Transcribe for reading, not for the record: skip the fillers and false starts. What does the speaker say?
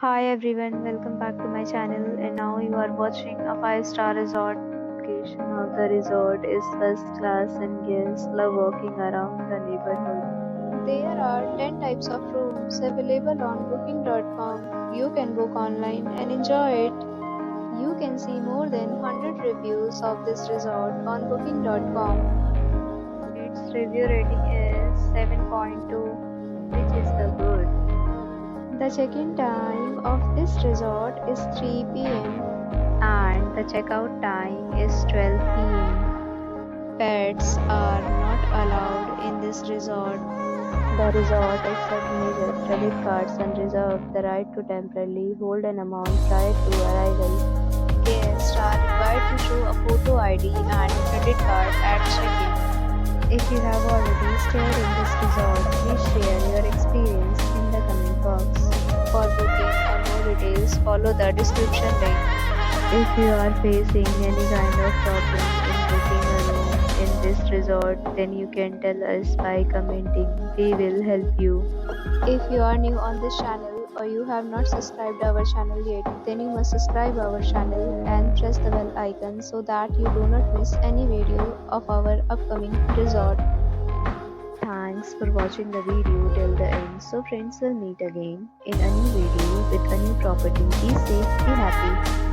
Hi everyone, welcome back to my channel and now you are watching a 5-star resort. Location of the resort is first class and guests love walking around the neighborhood. There are 10 types of rooms available on booking.com. You can book online and enjoy it. You can see more than 100 reviews of this resort on booking.com. Its review rating is 7.2, which is the good. The check-in time of this resort is 3 p.m. and the checkout time is 12 p.m. Pets are not allowed in this resort. The resort accepts major credit cards and reserves the right to temporarily hold an amount prior to arrival. Guests are required to show a photo ID and credit card at check-in. If you have already stayed in this resort, please share your experience in the comment box. For booking or more details, follow the description link. If you are facing any kind of problem in booking a room in this resort, then you can tell us by commenting. We will help you. If you are new on this channel or you have not subscribed our channel yet, then you must subscribe our channel and press the bell icon so that you do not miss any video of our upcoming resort. Thanks for watching the video till the end. So friends, will meet again in a new video with a new property. Be safe, be happy.